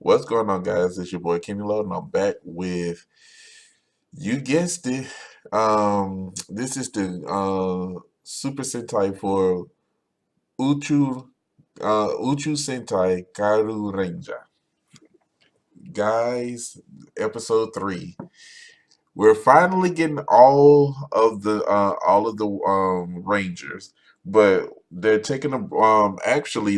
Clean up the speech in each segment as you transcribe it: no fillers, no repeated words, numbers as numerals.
What's going on, guys? It's your boy Kenny Lowe, and I'm back with, you guessed it. This is the Super Sentai for Uchuu Uchuu Sentai Kyuranger. Guys, episode 3. We're finally getting all of the Rangers, but they're taking a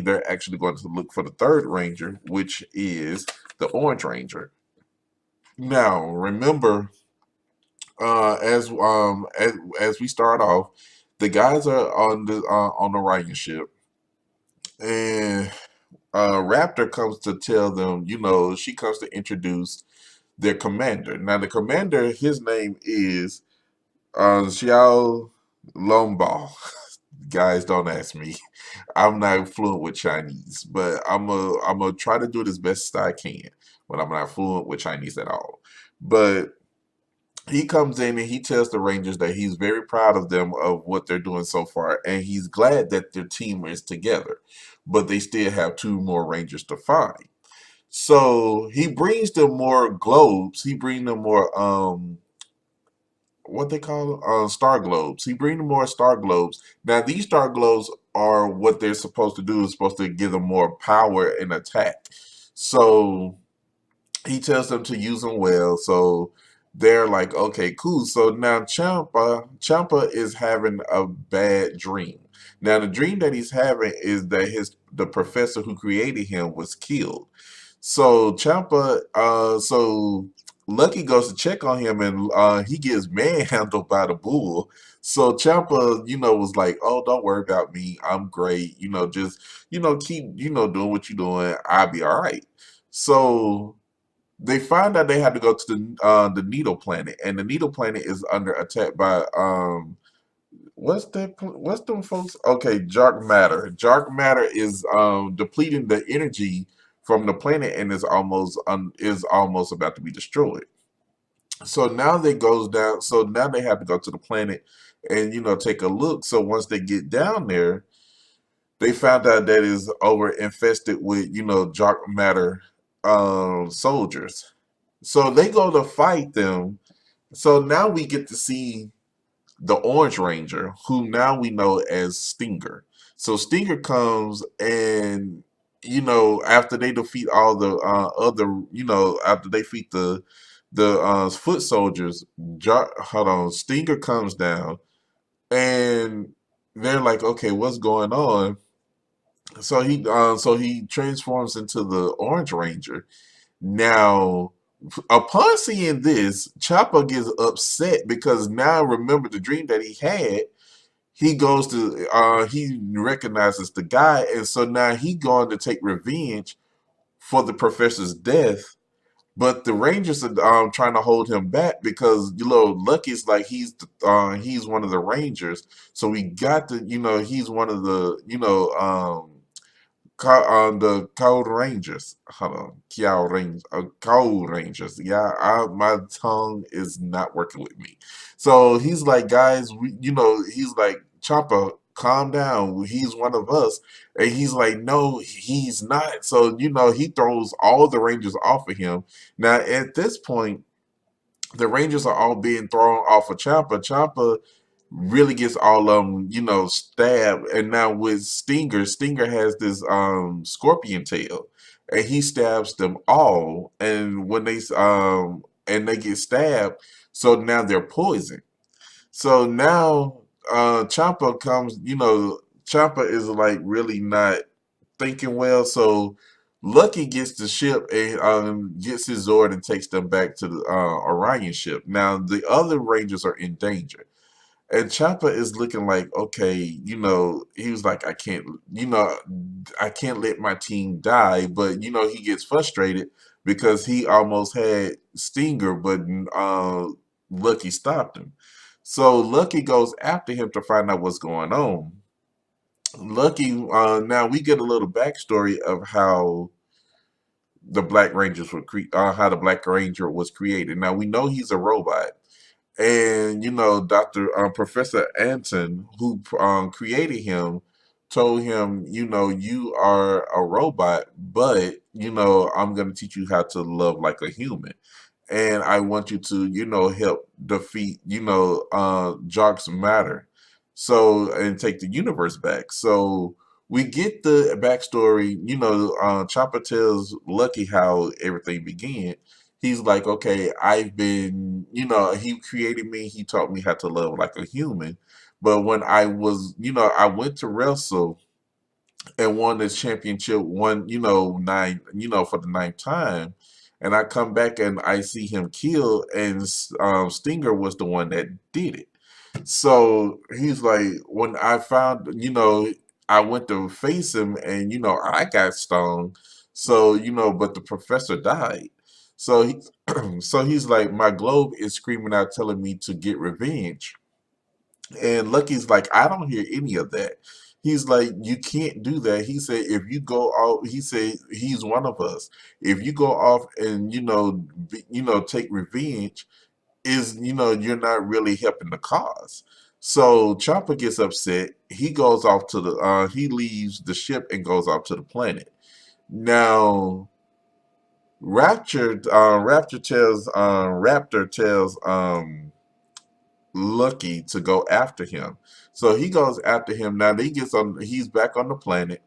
they're actually going to look for the third Ranger, which is the Orange Ranger. Now, remember, as we start off, the guys are on the Ryan ship, and Raptor comes to tell them, she comes to introduce their commander. Now, the commander, his name is Xiao Longbao. Guys, don't ask me. I'm not fluent with Chinese, but I'm gonna try to do it as best as I can when I'm not fluent with Chinese at all. But he comes in and he tells the Rangers that he's very proud of them of what they're doing so far, and he's glad that their team is together, but they still have two more Rangers to find. So he brings them more globes. He brings them more what they call star globes. He brings them more star globes. Now these star globes are what they're supposed to do. Is supposed to give them more power and attack. So he tells them to use them well. So they're like, okay, cool. So now Champa is having a bad dream. Now the dream that he's having is that the professor who created him was killed. So Lucky goes to check on him, and he gets manhandled by the bull. So Champa, was like, "Oh, don't worry about me. I'm great. Just keep doing what you're doing. I'll be all right." So they find out they had to go to the Needle Planet, and the Needle Planet is under attack by what's them folks? Okay, Dark Matter. Dark Matter is depleting the energy from the planet and is almost about to be destroyed. So now they goes down. So now they have to go to the planet and take a look. So once they get down there, they found out that is over infested with dark matter soldiers. So they go to fight them. So now we get to see the Orange Ranger, who now we know as Stinger. So Stinger comes and after they defeat all the after they defeat the foot soldiers, hold on, Stinger comes down and they're like, okay, what's going on? So he transforms into the Orange Ranger. Now, upon seeing this, Chopper gets upset because now remember the dream that he had. He goes to he recognizes the guy, and so now he going to take revenge for the professor's death. But the Rangers are trying to hold him back because Lucky's like he's one of the Rangers, so we got to he's one of the the Cold Rangers. Hold on, Cold Rangers. Yeah, my tongue is not working with me. So he's like, guys, he's like, Chopper, calm down. He's one of us, and he's like, no, he's not. So he throws all the Rangers off of him. Now at this point, the Rangers are all being thrown off of Champa. Champa really gets all of them, stabbed. And now with Stinger, Stinger has this scorpion tail, and he stabs them all. And when they get stabbed, so now they're poisoned. So now Champa comes, Champa is like really not thinking well. So Lucky gets the ship and gets his Zord and takes them back to the Orion ship. Now the other Rangers are in danger. And Champa is looking like, okay, he was like, I can't let my team die. But, he gets frustrated because he almost had Stinger, but Lucky stopped him. So Lucky goes after him to find out what's going on. Lucky, now we get a little backstory of how the Black Ranger was created. Now we know he's a robot, and Doctor Professor Anton, who created him, told him, you are a robot, but I'm gonna teach you how to love like a human, and I want you to, help defeat, Jock's matter, so and take the universe back. So we get the backstory. Chopper tells Lucky how everything began. He's like, okay, I've been, he created me. He taught me how to love like a human. But when I was, I went to wrestle and won this championship, won, for the ninth time. And I come back and I see him killed, and Stinger was the one that did it. So he's like, when I found, I went to face him, and I got stung. So but the professor died. So so he's like, my globe is screaming out, telling me to get revenge. And Lucky's like, I don't hear any of that. He's like, you can't do that. He said, if you go off, he said, he's one of us. If you go off and take revenge, you're not really helping the cause. So Chopper gets upset. He goes off to he leaves the ship and goes off to the planet. Now, Raptor tells Lucky to go after him. So he goes after him. Now he's back on the planet,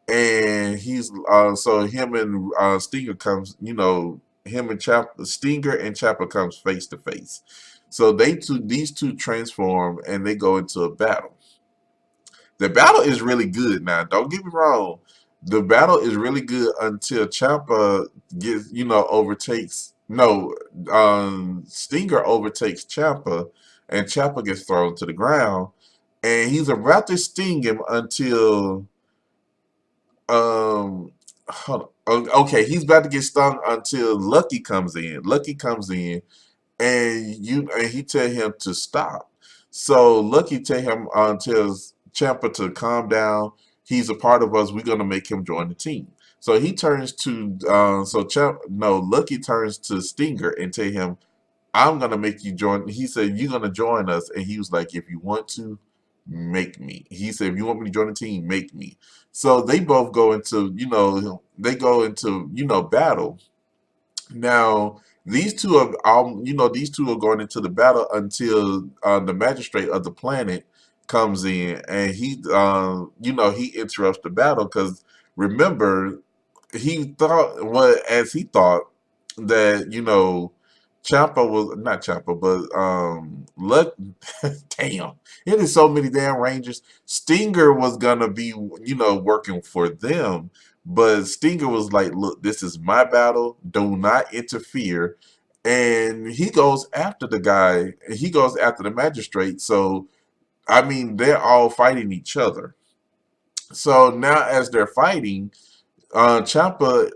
and so him and Stinger comes, him and Stinger and Chopper comes face to face. So these two transform and they go into a battle. The battle is really good now. Don't get me wrong. The battle is really good until Champa gets, overtakes. No, Stinger overtakes Champa, and Champa gets thrown to the ground. And he's about to sting him until hold on. Okay, he's about to get stung until Lucky comes in. Lucky comes in, and he tell him to stop. So Lucky tell him tells Champa to calm down. He's a part of us. We're gonna make him join the team. So he turns to Lucky turns to Stinger and tell him, I'm gonna make you join. He said, you're gonna join us, and he was like, if you want to, make me. He said, if you want me to join the team, make me. So they both go into, battle. Now, these two are going into the battle until the magistrate of the planet comes in, and he interrupts the battle because remember, he thought that Champa was not Champa, but damn, it is so many damn Rangers. Stinger was gonna be working for them, but Stinger was like, look, this is my battle. Do not interfere. And he goes after the guy. He goes after the magistrate. So, I mean, they're all fighting each other. So now, as they're fighting, Champa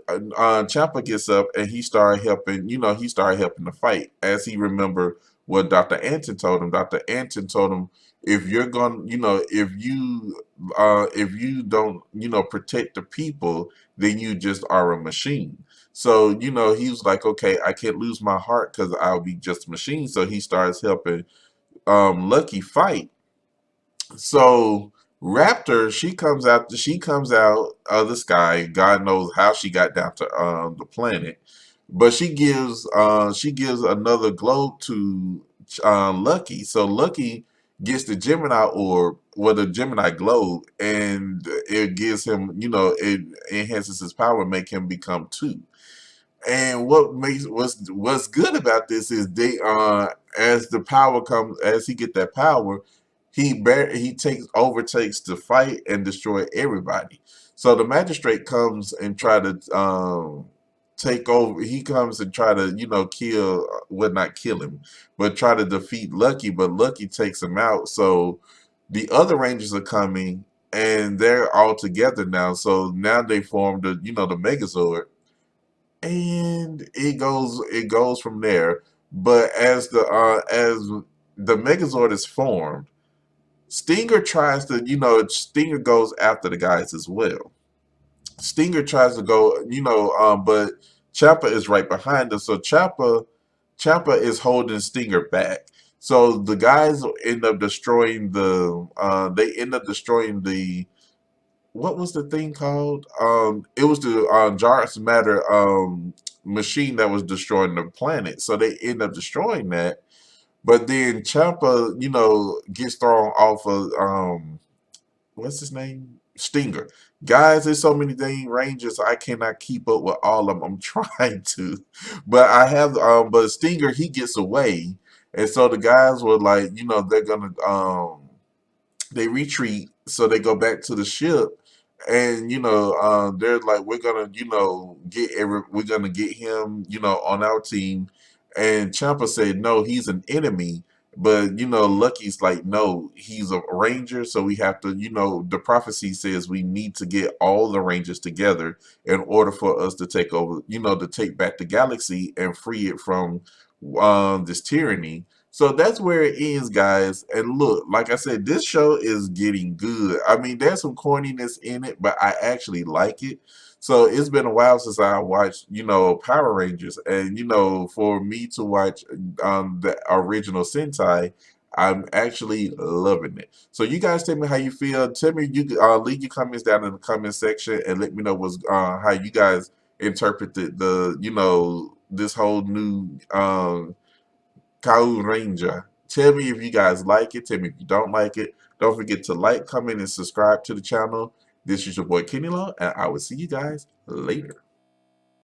gets up and he started helping. He started helping the fight as he remembered what Dr. Anton told him. Dr. Anton told him, if you're going, if you don't, protect the people, then you just are a machine. So he was like, okay, I can't lose my heart because I'll be just a machine. So he starts helping Lucky fight. So Raptor, she comes out of the sky. God knows how she got down to the planet, but she gives another globe to Lucky. So Lucky gets the Gemini orb, well, the Gemini globe, and it gives him, it enhances his power, make him become two. And what's good about this is they as the power comes, as he get that power, he overtakes the fight and destroy everybody. So the magistrate comes and try to take over. He comes and try to kill, well, not kill him, but try to defeat Lucky. But Lucky takes him out. So the other Rangers are coming, and they're all together now. So now they form the Megazord, and it goes from there. But as the Megazord is formed, Stinger tries to, Stinger goes after the guys as well. Stinger tries to go, but Chopper is right behind us. So Chopper is holding Stinger back. So the guys end up destroying the what was the thing called? It was the Jarvis Matter machine that was destroying the planet. So they end up destroying that. But then Champa, gets thrown off of what's his name? Stinger. Guys, there's so many dang Rangers I cannot keep up with all of them. I'm trying to. But I have but Stinger he gets away. And so the guys were like, they're gonna they retreat, so they go back to the ship, and they're like, we're gonna, we're gonna get him, on our team. And Champa said, no, he's an enemy. But Lucky's like, no, he's a ranger, so we have to, the prophecy says we need to get all the rangers together in order for us to take over, to take back the galaxy and free it from this tyranny. So that's where it ends, guys. And look, like I said, this show is getting good. I mean, there's some corniness in it, but I actually like it. So it's been a while since I watched, Power Rangers. And, for me to watch the original Sentai, I'm actually loving it. So you guys tell me how you feel. Tell me, you leave your comments down in the comment section and let me know what's how you guys interpreted this whole new Kyuranger. Tell me if you guys like it. Tell me if you don't like it. Don't forget to like, comment, and subscribe to the channel. This is your boy Kenny Law, and I will see you guys later.